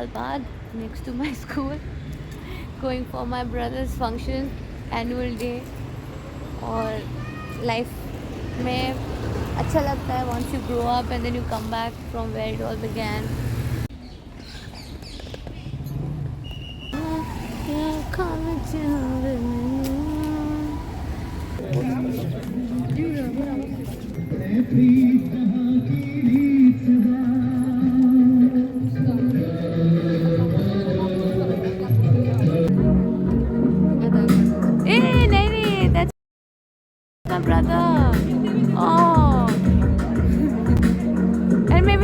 साल बाद next to my school, going for my brother's function, annual day. और life में अच्छा लगता है once you grow up and then you come back from where it all began.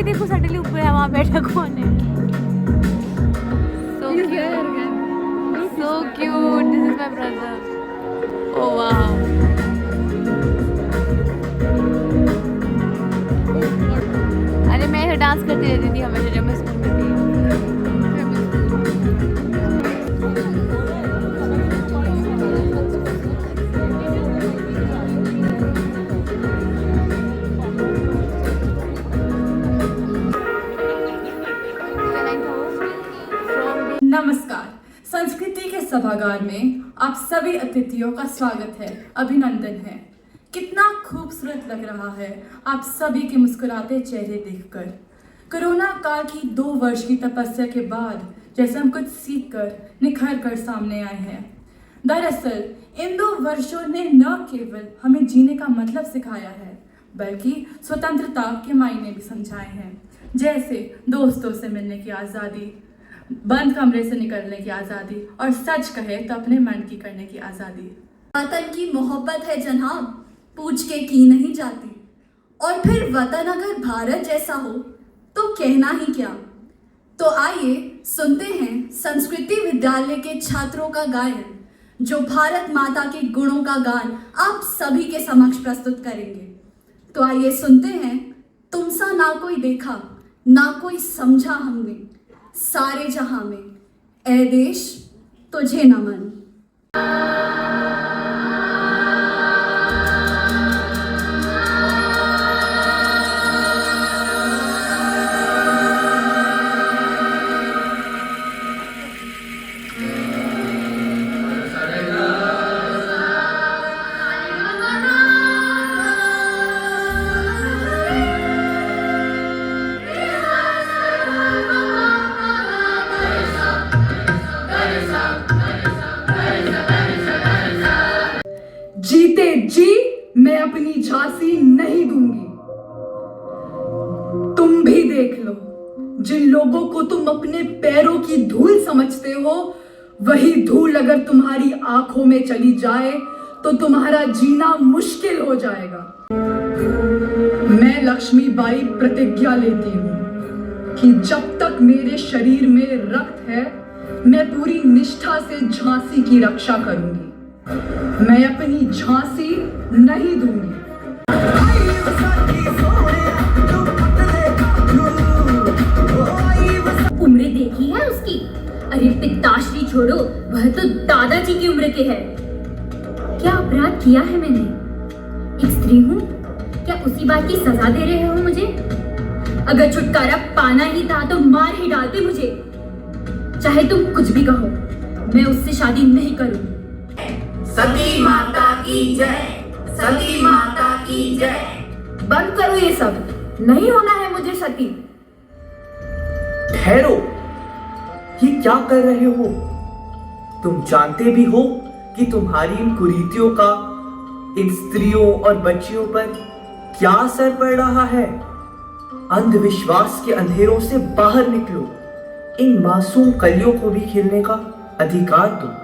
देखो suddenly ऊपर है, वहाँ बैठा कौन है? So cute. This is my brother. Oh wow. अरे मैं ऐसे डांस करती रहती थी हमेशा जब मैं स्कूल में थी. नमस्कार. संस्कृति के सभागार में आप सभी अतिथियों का स्वागत है, अभिनंदन है. कितना खूबसूरत लग रहा है आप सभी के मुस्कुराते चेहरे देखकर. कोरोना काल की 2 वर्ष की तपस्या के बाद जैसे हम कुछ सीख कर निखर कर सामने आए हैं. दरअसल इन 2 वर्षों ने न केवल हमें जीने का मतलब सिखाया है, बल्कि स्वतंत्रता के मायने भी समझाए हैं. जैसे दोस्तों से मिलने की आज़ादी, बंद कमरे से निकलने की आज़ादी और सच कहे तो अपने मन की करने की आज़ादी. वतन की मोहब्बत है जनाब, पूछ के की नहीं जाती. और फिर वतन अगर भारत जैसा हो तो कहना ही क्या. तो आइए सुनते हैं संस्कृति विद्यालय के छात्रों का गायन, जो भारत माता के गुणों का गान आप सभी के समक्ष प्रस्तुत करेंगे. तो आइए सुनते हैं. तुमसा ना कोई देखा, ना कोई समझा हमने, सारे जहां में ए देश तुझे नमन. जीते जी मैं अपनी झांसी नहीं दूंगी. तुम भी देख लो, जिन लोगों को तुम अपने पैरों की धूल समझते हो, वही धूल अगर तुम्हारी आंखों में चली जाए तो तुम्हारा जीना मुश्किल हो जाएगा. मैं लक्ष्मीबाई प्रतिज्ञा लेती हूँ कि जब तक मेरे शरीर में रक्त है, मैं पूरी निष्ठा से झांसी की रक्षा करूंगी. मैं अपनी झांसी नहीं दूंगी. उम्र देखी है उसकी? अरे पिताश्री छोड़ो, वह तो दादाजी की उम्र के है. क्या अपराध किया है मैंने? एक स्त्री हूँ, क्या उसी बात की सजा दे रहे हो मुझे? अगर छुटकारा पाना ही था तो मार ही डालते मुझे. चाहे तुम कुछ भी कहो, मैं उससे शादी नहीं करूंगी. सती माता की जय, सती माता की जय. बंद करो ये सब, नहीं होना है मुझे सती. ठहरो, ये क्या कर रहे हो? तुम जानते भी हो कि तुम्हारी इन कुरीतियों का इन स्त्रियों और बच्चियों पर क्या असर पड़ रहा है. अंधविश्वास के अंधेरों से बाहर निकलो. इन मासूम कलियों को भी खेलने का अधिकार दो.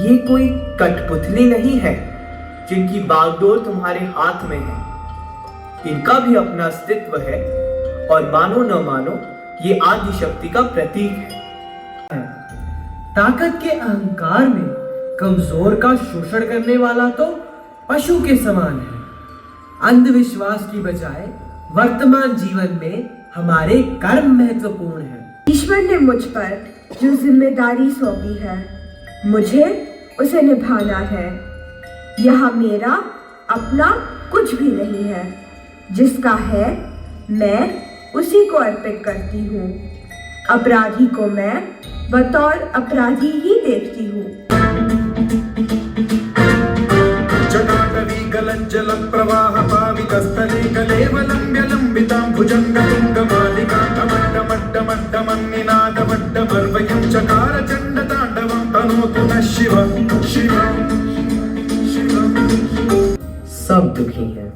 ये कोई कठपुतली नहीं है जिनकी बागडोर तुम्हारे हाथ में है. इनका भी अपना अस्तित्व है और मानो न मानो ये आदि शक्ति का प्रतीक है. ताकत के अहंकार में कमजोर का शोषण करने वाला तो पशु के समान है. अंधविश्वास की बजाय वर्तमान जीवन में हमारे कर्म महत्वपूर्ण है. ईश्वर ने मुझ पर जो जिम्मेदारी सौंपी है, मुझे उसे निभाना है. यहाँ मेरा अपना कुछ भी नहीं है. जिसका है मैं उसी को अर्पित करती हूँ. अपराधी को मैं बतौर अपराधी ही देखती हूँ। जटाटवीगलज्जलं प्रवाहपावितस्थले कलेवलम्ब्य लम्बितां भुजङ्गतुङ्गमालिकां चकार चण्डताण्डवं तनोतु नः शिव शिव शिव। सब दुखी हैं।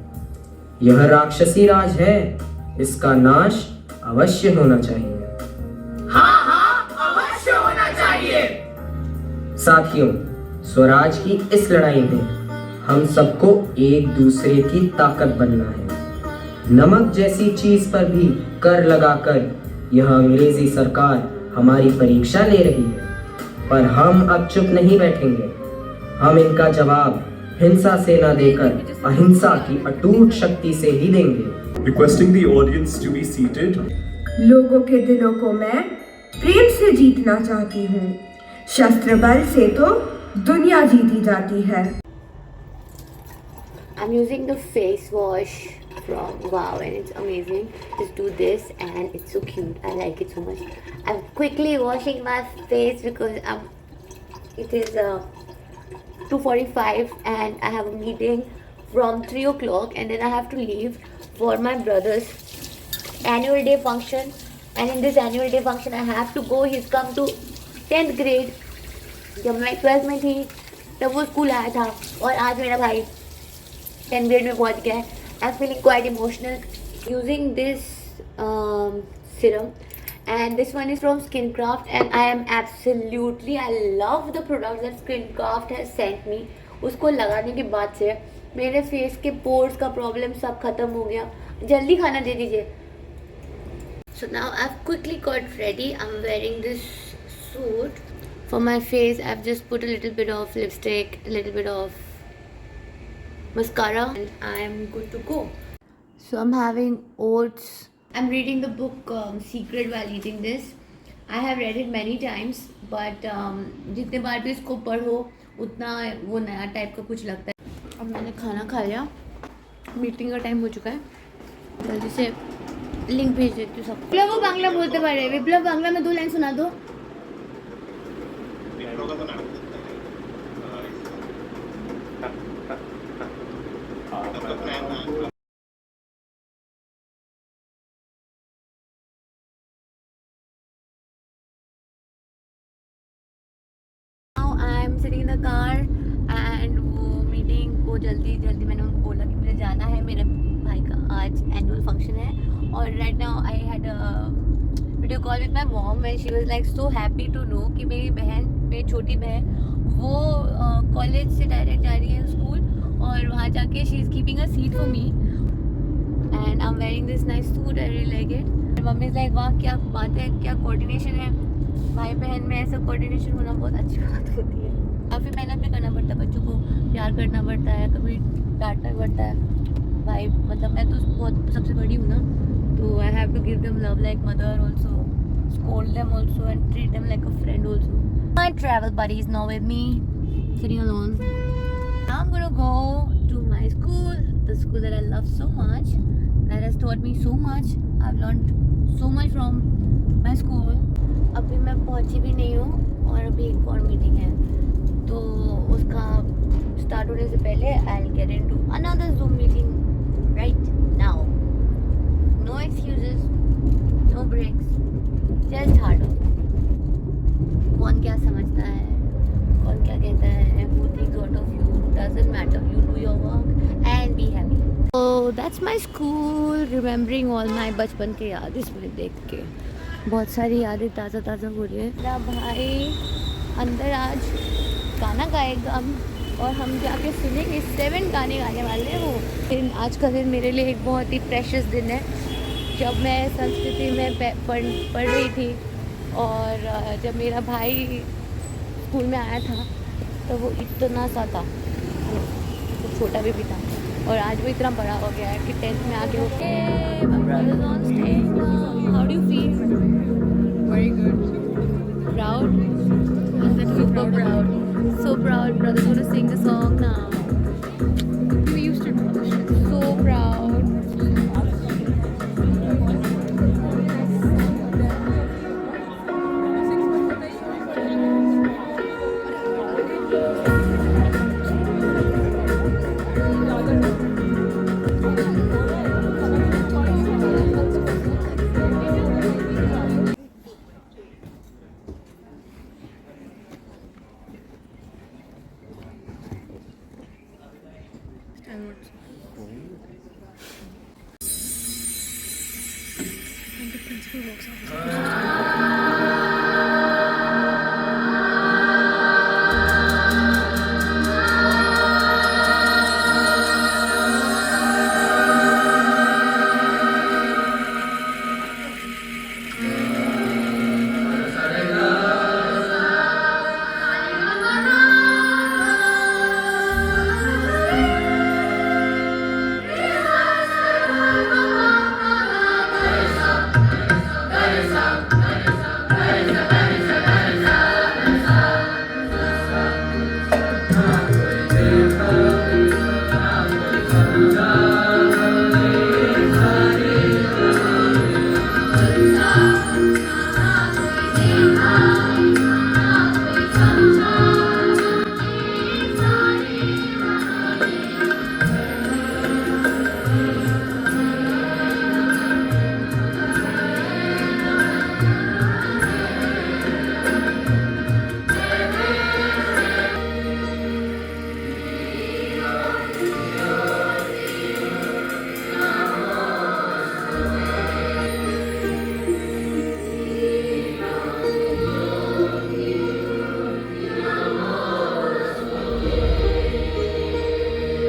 यह राक्षसी राज है, इसका नाश अवश्य होना चाहिए। हाँ हाँ अवश्य होना चाहिए। साथियों, स्वराज की इस लड़ाई में हम सबको एक दूसरे की ताकत बनना है। नमक जैसी चीज पर भी कर लगाकर यह अंग्रेजी सरकार हमारी परीक्षा ले रही है, पर हम अब चुप नहीं बैठेंगे। हम इनका जवाब हिंसा से न देकर अहिंसा की अटूट शक्ति से ही देंगे। Requesting the audience to be seated. लोगों के दिलों को मैं प्रेम से जीतना चाहती हूँ। शस्त्र बल से तो दुनिया जीती जाती है। I'm using the face wash from Wow and it's amazing. Just do this and it's so cute. I like it so much. I'm quickly washing my face because it is 2:45 and I have a meeting from 3 o'clock and then I have to leave for my brother's annual day function. And in this annual day function I have to go. He's come to 10th grade. जब मैं 12th में थी तब वो school आया था और आज मेरा भाई 10th grade में पहुंच गया है. I'm feeling quite emotional using this serum and this one is from Skincraft and I love the products that Skincraft has sent me. उसको लगाने के बाद से मेरे फेस के पोर्स का प्रॉब्लम सब खत्म हो गया. जल्दी खाना दे दीजिए. So now I've quickly got ready. I'm wearing this suit. For my face I've just put a little bit of lipstick, a little bit of mascara and I'm good to go. So I'm having oats. I'm reading the book Secret while eating this. I have read it many times but जितने बार भी इसको पढ़ो उतना वो नया type का कुछ लगता है. अब मैंने खाना खा लिया. मीटिंग का टाइम हो चुका है. जल्दी से लिंक भेज देती हूँ सब. विप्लव वो बांग्ला बोलते पड़े. विप्लव बांग्ला में 2 लाइन सुना दो. I am sitting in the car and वो मीटिंग को जल्दी मैंने उनको बोला कि मुझे जाना है. मेरे भाई का आज एनुअल फंक्शन है और right now I had a video call with my mom and she was like so happy to know कि मेरी छोटी बहन वो कॉलेज से डायरेक्ट जा रही है स्कूल और वहाँ जाके she is keeping a seat for me and I am wearing this nice suit. I really like it. Mummy is like वाह क्या बात है, क्या कोऑर्डिनेशन है. भाई बहन में ऐसा कोऑर्डिनेशन होना बहुत अच्छी बात होती है. काफ़ी मेहनत भी करना पड़ता है, बच्चों को प्यार करना पड़ता है, कभी डांटना पड़ता है. भाई मतलब मैं तो बहुत सबसे बड़ी हूँ ना, तो I have to give them love like mother also, scold them also and treat them like a friend also. My travel buddy is now with me, sitting alone. Now I'm gonna go to my school, the school that I love so much, that has taught me so much. I've learned so much from my school. अभी मैं पहुंची भी नहीं हूँ और अभी एक और मीटिंग है, तो उसका स्टार्ट होने से पहले I'll get into another Zoom meeting right now. No excuses, no breaks, just hard work. कौन क्या समझता है, कौन क्या कहता है, who thinks what of you, doesn't matter. You do your work and be happy. So that's my school, remembering all my बचपन के याद इसमें देख के बहुत सारी यादें ताज़ा हो रही है. मेरा भाई अंदर आज गाना गाएगा और हम जाके सुनेंगे. 7 गाने गाने वाले हैं वो. लेकिन आज का दिन मेरे लिए एक बहुत ही प्रेशियस दिन है. जब मैं संस्कृति में पढ़ रही थी और जब मेरा भाई स्कूल में आया था तो वो इतना सा था, तो छोटा भी था, और आज वो इतना बड़ा हो गया है कि 10th में आके how do you feel? Very good. Proud? Super proud. So proud. Brother's gonna sing the song now. We used to do this. So proud.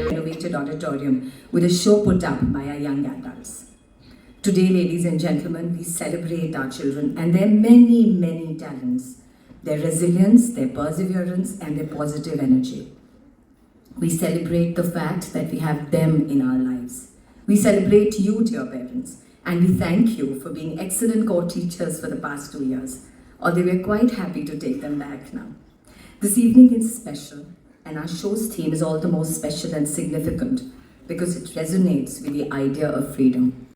Renovated auditorium with a show put up by our young adults. Today, ladies and gentlemen, we celebrate our children and their many, many talents, their resilience, their perseverance, and their positive energy. We celebrate the fact that we have them in our lives. We celebrate you, dear parents, and we thank you for being excellent co-teachers for the past 2 years, or they were quite happy to take them back now. This evening is special, and our show's theme is all the more special and significant because it resonates with the idea of freedom.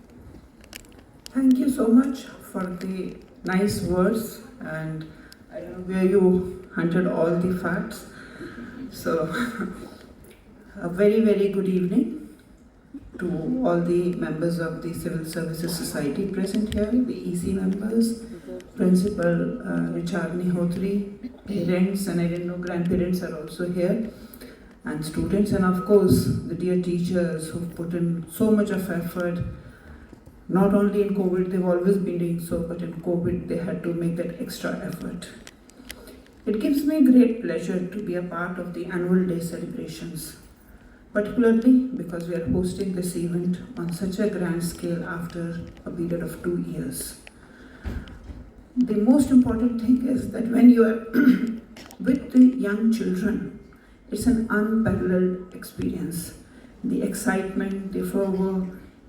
Thank you so much for the nice words, and I don't know where you hunted all the facts. So, a very, very good evening to all the members of the Civil Services Society present here, the EC members, Principal Richard Nihotri, parents, and I didn't know grandparents are also here, and students, and of course the dear teachers who've put in so much of effort. Not only in COVID, they've always been doing so, but in COVID they had to make that extra effort. It gives me great pleasure to be a part of the annual day celebrations, particularly because we are hosting this event on such a grand scale after a period of 2 years. The most important thing is that when you are with the young children, it's an unparalleled experience. The excitement, the fervor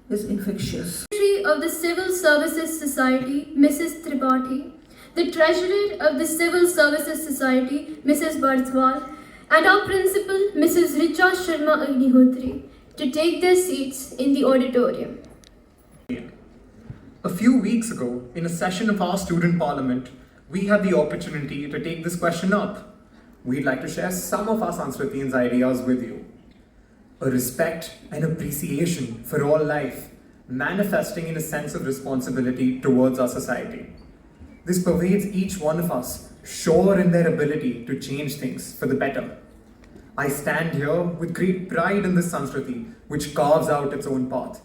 is infectious. Secretary of the Civil Services Society, Mrs. Tripathi, the Treasurer of the Civil Services Society, Mrs. Barswal, and our Principal, Mrs. Richa Sharma Agnihotri, to take their seats in the auditorium. A few weeks ago, in a session of our student parliament, we had the opportunity to take this question up. We'd like to share some of our Sanskriti's ideas with you. A respect and appreciation for all life, manifesting in a sense of responsibility towards our society. This pervades each one of us, sure in their ability to change things for the better. I stand here with great pride in this Sanskriti, which carves out its own path,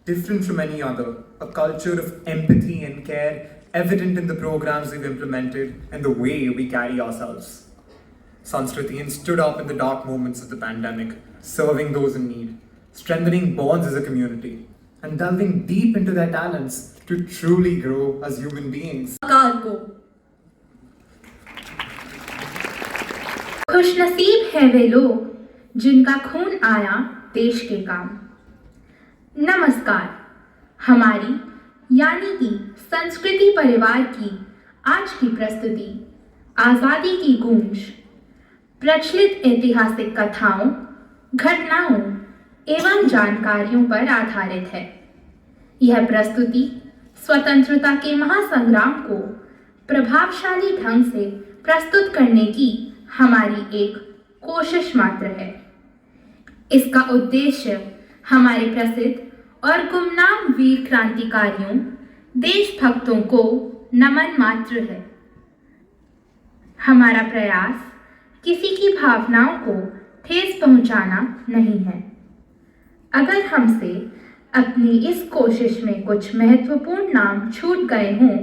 different from any other, a culture of empathy and care evident in the programs we've implemented and the way we carry ourselves. Sanskritians stood up in the dark moments of the pandemic, serving those in need, strengthening bonds as a community, and delving deep into their talents to truly grow as human beings. खुशनसीब हैं वे लोग जिनका खून आया देश के काम। नमस्कार, हमारी यानी कि संस्कृति परिवार की आज की प्रस्तुति आज़ादी की गूंज प्रचलित ऐतिहासिक कथाओं, घटनाओं एवं जानकारियों पर आधारित है। यह प्रस्तुति स्वतंत्रता के महासंग्राम को प्रभावशाली ढंग से प्रस्तुत करने की हमारी एक कोशिश मात्र है। इसका उद्देश्य हमारे प्रसिद्ध और गुमनाम वीर क्रांतिकारियों, देशभक्तों को नमन मात्र है। हमारा प्रयास किसी की भावनाओं को ठेस पहुंचाना नहीं है। अगर हमसे अपनी इस कोशिश में कुछ महत्वपूर्ण नाम छूट गए हों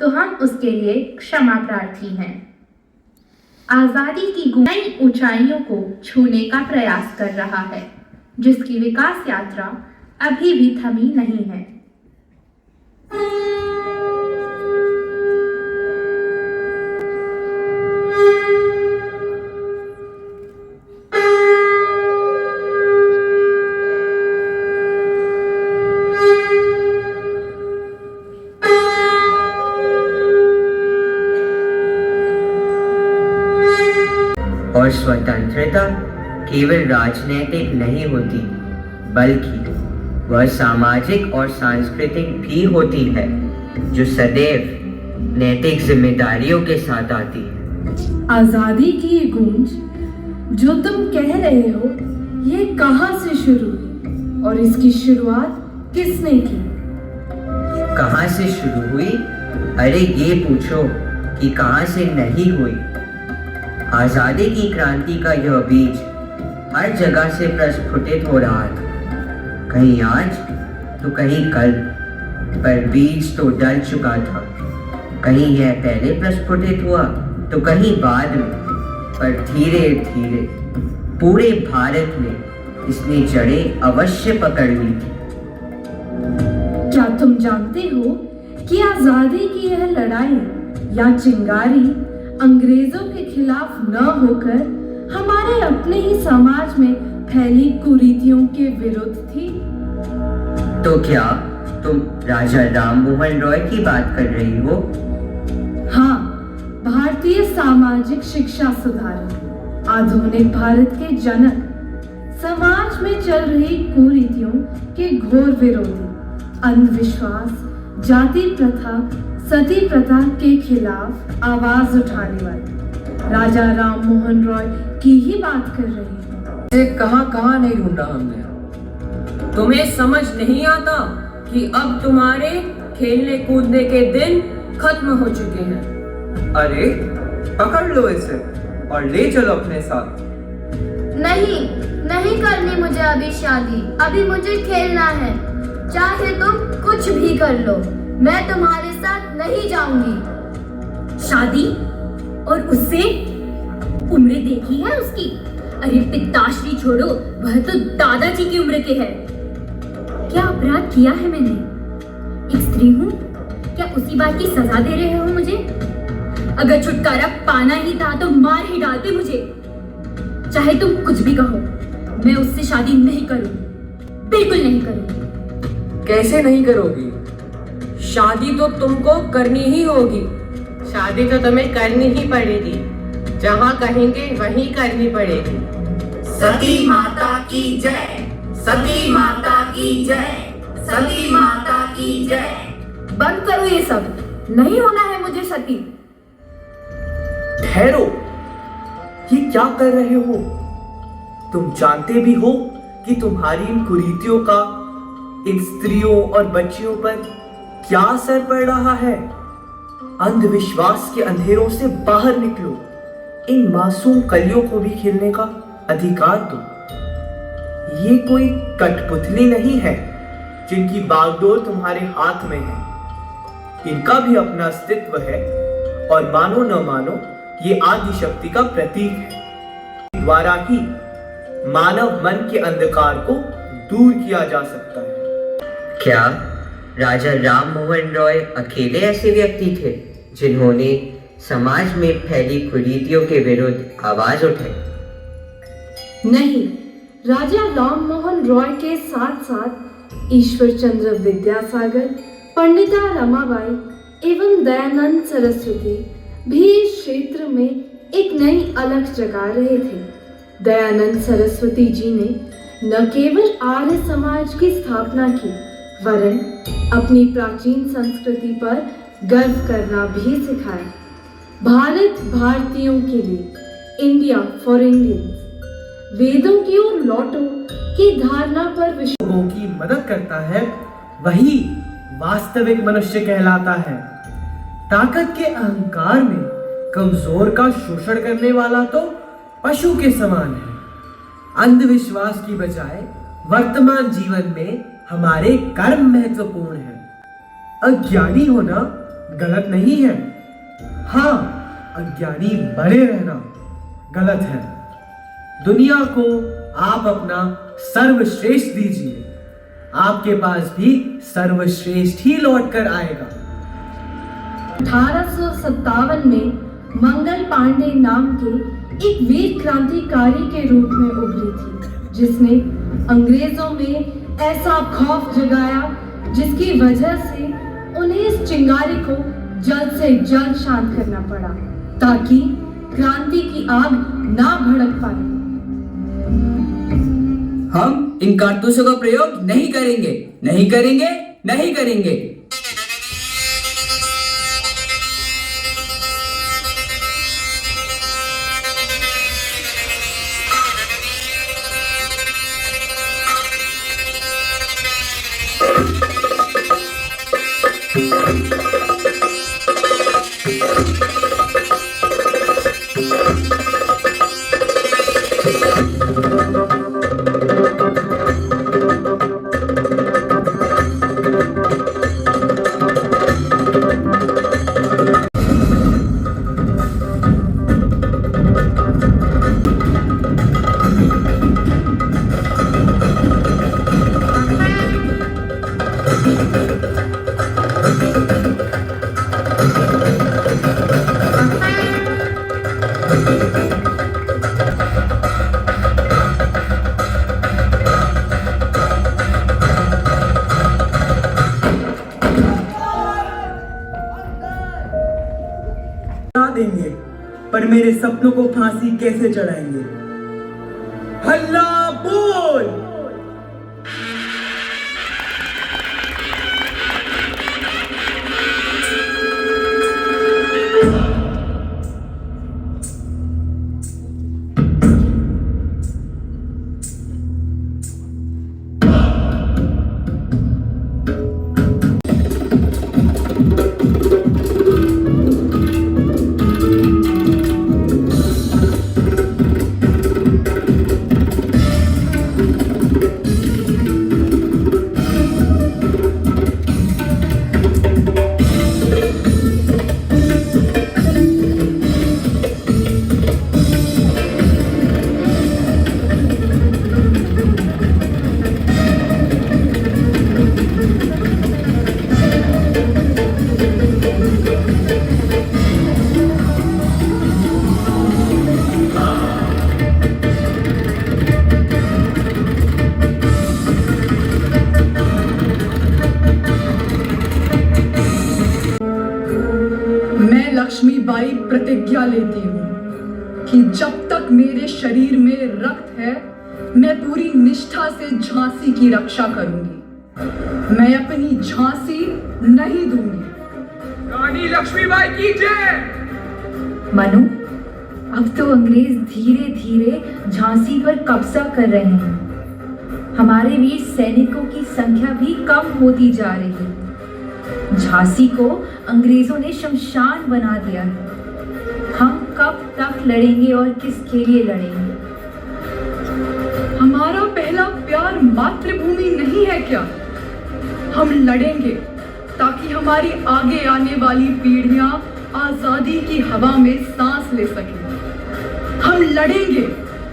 तो हम उसके लिए क्षमा प्रार्थी हैं। आज़ादी की नई ऊंचाइयों को छूने का प्रयास कर रहा है, जिसकी विकास यात्रा अभी भी थमी नहीं है। और स्वतंत्रता केवल राजनीतिक नहीं होती, बल्कि वह सामाजिक और सांस्कृतिक भी होती है, जो सदैव नैतिक जिम्मेदारियों के साथ आती है। आजादी की ये गूंज जो तुम कह रहे हो, ये कहाँ से शुरू हुई और इसकी शुरुआत किसने की? कहाँ से शुरू हुई? अरे ये पूछो कि कहाँ से नहीं हुई। आजादी की क्रांति का यह बीज हर जगह से प्रस्फुटित हो रहा था, कहीं आज तो कहीं कल, पर बीज तो डल चुका था। कहीं यह पहले प्रस्फुटित हुआ तो कहीं बाद में, पर धीरे धीरे पूरे भारत में इसने जड़ें अवश्य पकड़ ली थी। क्या तुम जानते हो कि आजादी की यह लड़ाई या चिंगारी अंग्रेजों के खिलाफ न होकर हमारे अपने ही समाज में फैली कुरीतियों के विरुद्ध थी? तो क्या तुम राजा राम मोहन रॉय की बात कर रही हो? हाँ, भारतीय सामाजिक शिक्षा सुधारक, आधुनिक भारत के जनक, समाज में चल रही कुरीतियों के घोर विरोधी, अंधविश्वास, जाति प्रथा, सती प्रथा के खिलाफ आवाज उठाने वाले राजा राम मोहन रॉय की ही बात कर रही हूँ। कहाँ नहीं ढूंढा हमने। तुम्हें समझ नहीं आता कि अब तुम्हारे खेलने कूदने के दिन खत्म हो चुके हैं। अरे पकड़ लो इसे और ले चलो अपने साथ। नहीं करनी मुझे अभी शादी, अभी मुझे खेलना है। चाहे तुम कुछ भी कर लो, मैं तुम्हारे साथ नहीं जाऊंगी। शादी? और उससे? उम्र देखी है उसकी? अरे पिताश्री छोड़ो, वह तो दादाजी की उम्र के है। क्या अपराध किया है मैंने? एक स्त्री हूँ, क्या उसी बात की सजा दे रहे हो मुझे? अगर छुटकारा पाना ही था तो मार ही डालते मुझे। चाहे तुम कुछ भी कहो, मैं उससे शादी नहीं करूंगी, बिल्कुल नहीं करूंगी। कैसे नहीं करोगी? शादी तो तुमको करनी ही होगी। शादी तो तुम्हें करनी ही पड़ेगी, जहाँ कहेंगे वहीं करनी पड़ेगी। सती माता की जय, सती माता की जय, सती माता की जय। बंद करो ये सब, नहीं होना है मुझे सती। ठहरो, ये क्या कर रहे हो? तुम जानते भी हो कि तुम्हारी इन कुरीतियों का इन स्त्रियों और बच्चियों पर क्या असर पड़ रहा है? अंधविश्वास के अंधेरों से बाहर निकलो, इन मासूम कलियों को भी खेलने का अधिकार दो। ये कोई कठपुतली नहीं है जिनकी बागडोर तुम्हारे हाथ में है। इनका भी अपना अस्तित्व है और मानो न मानो ये आदि शक्ति का प्रतीक है। द्वारा ही मानव मन के अंधकार को दूर किया जा सकता है। क्या राजा राम मोहन रॉय अकेले ऐसे व्यक्ति थे जिन्होंने समाज में फैली कुरीतियों के विरुद्ध आवाज उठाई? नहीं, राजा राम मोहन रॉय के साथ साथ ईश्वर चंद्र विद्यासागर, पंडिता रमाबाई एवं दयानंद सरस्वती भी इस क्षेत्र में एक नई अलख जगा रहे थे। दयानंद सरस्वती जी ने न केवल आर्य समाज की स्थापना की, वरन अपनी प्राचीन संस्कृति पर गर्व करना भी सिखाया। भारत भारतीयों के लिए, इंडिया फॉर इंडियंस, वेदों की ओर लौटो की धारणा पर लोगों की मदद करता है, वही वास्तविक मनुष्य कहलाता है। ताकत के अहंकार में कमजोर का शोषण करने वाला तो पशु के समान है। अंधविश्वास की बजाय वर्तमान जीवन में हमारे कर्म महत्वपूर्ण हैं। अज्ञानी होना गलत नहीं है, हाँ अज्ञानी बने रहना गलत है। दुनिया को आप अपना सर्वश्रेष्ठ दीजिए, आपके पास भी सर्वश्रेष्ठ ही लौट कर आएगा। 1857 में मंगल पांडे नाम के एक वीर क्रांतिकारी के रूप में उभरी थी, जिसने अंग्रेजों में ऐसा खौफ जगाया जिसकी वजह से उन्हें इस चिंगारी को जल्द से जल्द शांत करना पड़ा ताकि क्रांति की आग ना भड़क पाए। हम इन कारतूसों का प्रयोग नहीं करेंगे, नहीं करेंगे, नहीं करेंगे। देंगे, पर मेरे सपनों को फांसी कैसे चढ़ाएंगे? हल्ला बोल! लक्ष्मीबाई प्रतिज्ञा लेती हूँ कि जब तक मेरे शरीर में रक्त है मैं पूरी निष्ठा से झांसी की रक्षा करूंगी। मैं अपनी झांसी नहीं दूंगी। रानी लक्ष्मीबाई की जय। मनु, अब तो अंग्रेज धीरे धीरे झांसी पर कब्जा कर रहे हैं। हमारे वीर सैनिकों की संख्या भी कम होती जा रही है। झांसी को अंग्रेजों ने शमशान बना दिया है। हम कब तक लड़ेंगे और किसके लिए लड़ेंगे? हमारा पहला प्यार मातृभूमि नहीं है क्या? हम लड़ेंगे ताकि हमारी आगे आने वाली पीढ़ियां आजादी की हवा में सांस ले सकें। हम लड़ेंगे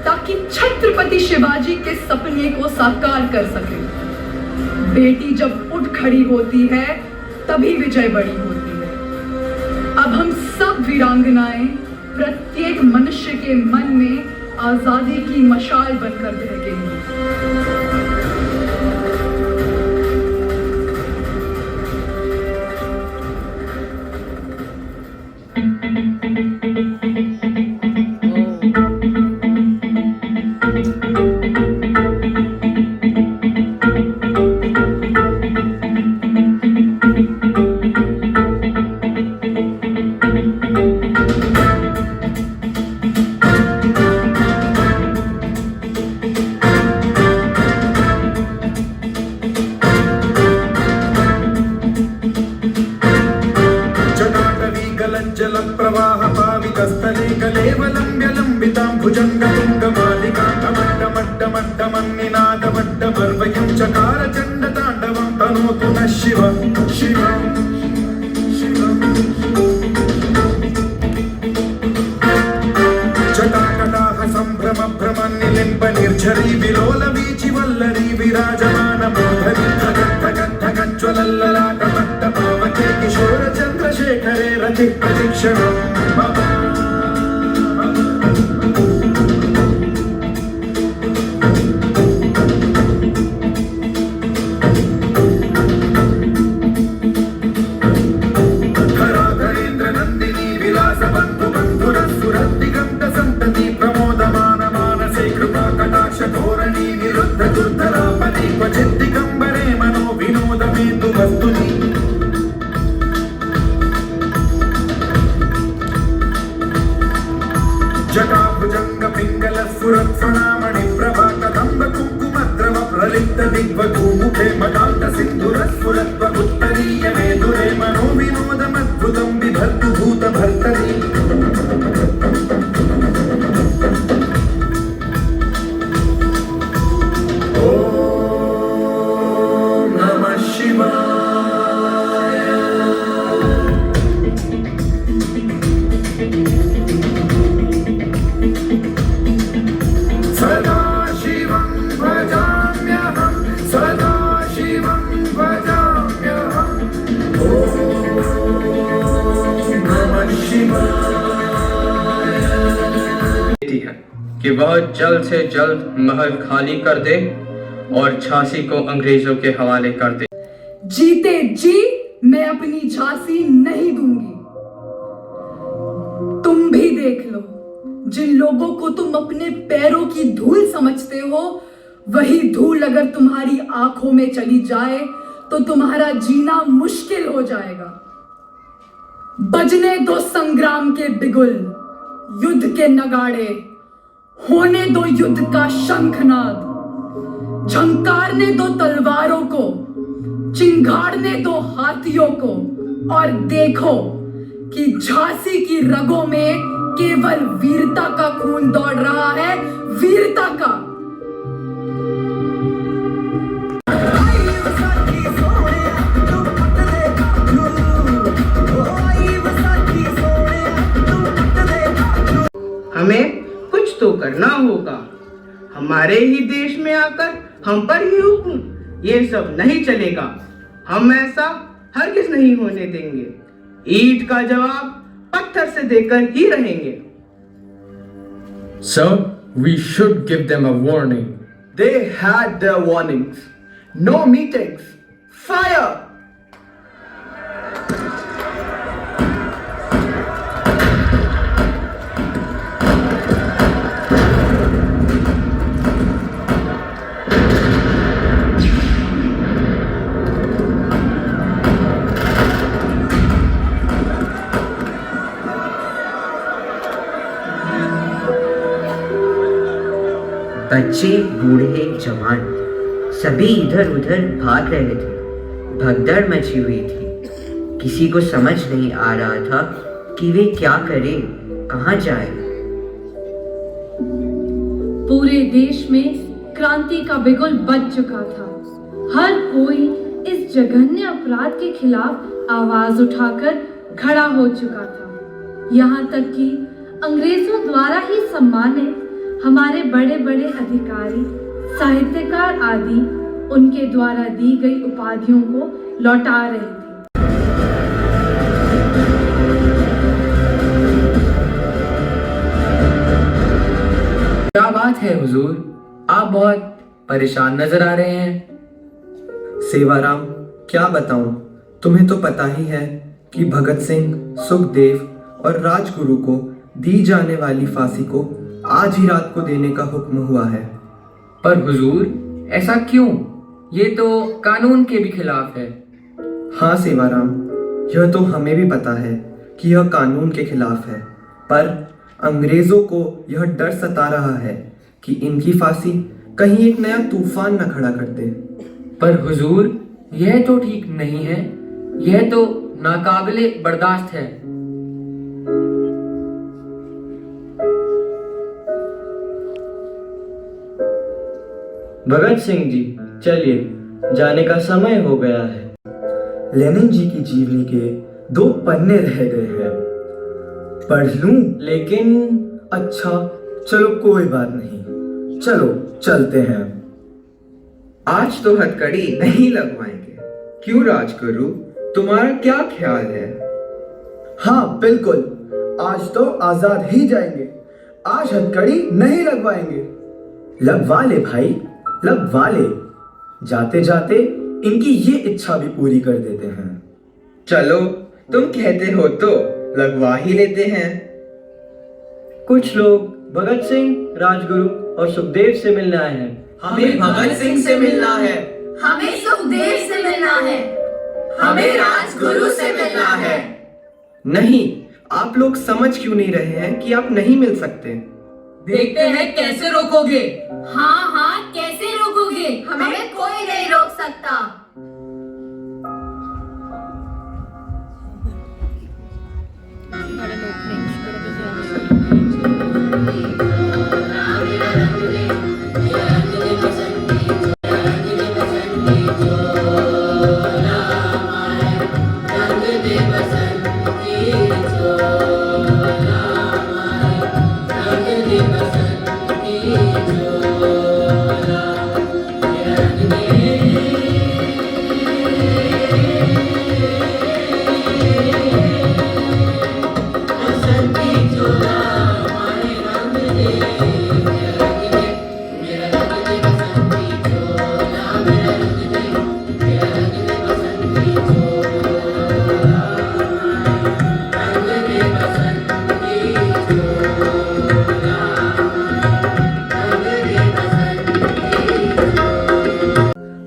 ताकि छत्रपति शिवाजी के सपने को साकार कर सकें। बेटी जब उठ खड़ी होती है तभी विजय बड़ी होती है। अब हम सब वीरांगनाएं प्रत्येक मनुष्य के मन में आजादी की मशाल बनकर दहकेंगी। प्रवाहपावितस्थले कलेवलम्ब्य लम्बितां भुजङ्गतुङ्गमालिकां टमड्डमड्डमड्डमन्निनादमड्डम सर्वयं चकार चण्डताण्डवं तनोतु नः शिव शिव जटाकटाह सम्भ्रम भ्रमन्निलिम्ब निर्झरी विलोल वीचि वल्लरी विराजमान मूर्धनि धगद्धगद्धगज्ज्वलल्ललाट पावके किशोर चन्द्रशेखरे रतिः प्रतीक्षणम् दिग्वधूमुखे मदान्त सिन्धुरस्फुरत्व उत्तरीय मेधुरे मनो विनोदमद्भुतं बिभर्तु भूतभर्तरि ॐ नमः शिवाय सदा शिवं भजाम्यहं सदा शिवं भजाम्यहम् ॐ नमः शिवाय। है कि वह जल्द से जल्द महल खाली कर दे और झांसी को अंग्रेजों के हवाले कर दे। जीते जी मैं अपनी झांसी नहीं दूंगी। तुम भी देख लो, जिन लोगों को तुम अपने पैरों की धूल समझते हो, वही धूल अगर तुम्हारी आंखों में चली जाए तो तुम्हारा जीना मुश्किल हो जाएगा। बजने दो संग्राम के बिगुल, युद्ध के नगाड़े, होने दो युद्ध का शंखनाद, झंकारने दो तलवारों को, चिंगाड़ने दो हाथियों को, और देखो कि झांसी की रगों में केवल वीरता का खून दौड़ रहा है, वीरता का। हमें कुछ तो करना होगा। हमारे ही देश में आकर हम पर ही हुक्म, ये सब नहीं चलेगा। हम ऐसा हरगिज नहीं होने देंगे। ईंट का जवाब पत्थर से देकर ही रहेंगे। Sir, we should give them a warning. They had their warnings. No meetings. Fire! बच्चे बूढ़े जवान सभी इधर उधर भाग रहे थे। भगदड़ मची हुई थी। किसी को समझ नहीं आ रहा था कि वे क्या करें, कहाँ जाएं। पूरे देश में क्रांति का बिगुल बज चुका था। हर कोई इस जघन्य अपराध के खिलाफ आवाज उठाकर खड़ा हो चुका था। यहाँ तक कि अंग्रेजों द्वारा ही सम्मानित हमारे बड़े बड़े अधिकारी, साहित्यकार आदि उनके द्वारा दी गई उपाधियों को लौटा रहे थे। क्या बात है हुजूर, आप बहुत परेशान नजर आ रहे हैं। सेवाराम, क्या बताऊं, तुम्हें तो पता ही है कि भगत सिंह, सुखदेव और राजगुरु को दी जाने वाली फांसी को आज ही रात को देने का हुक्म हुआ है। पर हुजूर, ऐसा क्यों? ये तो कानून के भी खिलाफ है। हाँ सेवाराम, यह तो हमें भी पता है कि यह कानून के खिलाफ है, पर अंग्रेजों को यह डर सता रहा है कि इनकी फांसी कहीं एक नया तूफान न खड़ा कर दे। पर हुजूर, यह तो ठीक नहीं है, यह तो नाकाबिले बर्दाश्त है। भगत सिंह जी, चलिए जाने का समय हो गया है। लेनिन जी की जीवनी के 2 पन्ने रह गए हैं, पढ़ लूं? लेकिन अच्छा चलो कोई बात नहीं, चलो चलते हैं। आज तो हथकड़ी नहीं लगवाएंगे, क्यों राजगुरु, तुम्हारा क्या ख्याल है? हाँ बिल्कुल, आज तो आजाद ही जाएंगे, आज हथकड़ी नहीं लगवाएंगे। लगवा ले भाई, लगवा ले, जाते जाते इनकी ये इच्छा भी पूरी कर देते हैं। चलो तुम कहते हो तो लगवा ही लेते हैं। कुछ लोग भगत सिंह, राजगुरु और सुखदेव से मिलने आए हैं। हमें भगत सिंह से मिलना है, हमें सुखदेव से मिलना है, हमें राजगुरु से मिलना है। नहीं, आप लोग समझ क्यों नहीं रहे हैं कि आप नहीं मिल सकते? देखते हैं कैसे रोकोगे। हाँ हाँ, कैसे रोकोगे? हमें कोई नहीं रोक सकता।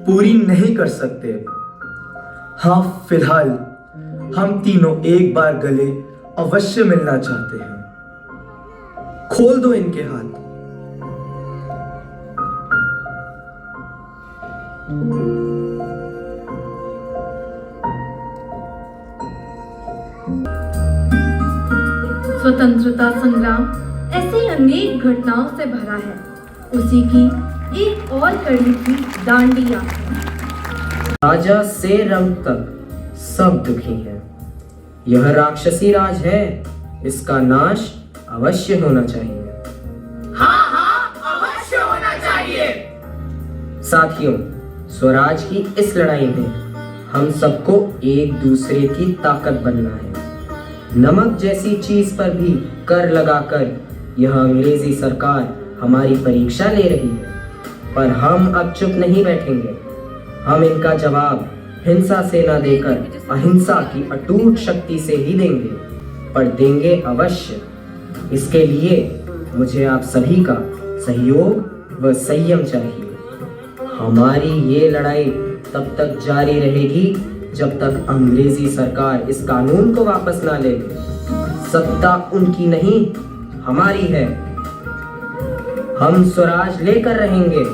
पूरी नहीं कर सकते। हाँ फिलहाल हम तीनों एक बार गले अवश्य मिलना चाहते हैं। खोल दो इनके हाथ। स्वतंत्रता संग्राम ऐसी अनेक घटनाओं से भरा है। उसी की एक और कड़ी थी दांडी यात्रा। राजा से रंग तक सब दुखी हैं। यह राक्षसी राज है, इसका नाश अवश्य होना चाहिए। हाँ हाँ, अवश्य होना चाहिए। साथियों, स्वराज की इस लड़ाई में हम सबको एक दूसरे की ताकत बनना है। नमक जैसी चीज पर भी कर लगाकर यह अंग्रेजी सरकार हमारी परीक्षा ले रही है, पर हम अब चुप नहीं बैठेंगे। हम इनका जवाब हिंसा से न देकर अहिंसा की अटूट शक्ति से ही देंगे, पर देंगे अवश्य। इसके लिए मुझे आप सभी का सहयोग व संयम चाहिए। हमारी ये लड़ाई तब तक जारी रहेगी जब तक अंग्रेजी सरकार इस कानून को वापस ना ले ले। सत्ता उनकी नहीं, हमारी है। हम स्वराज लेकर रहेंगे।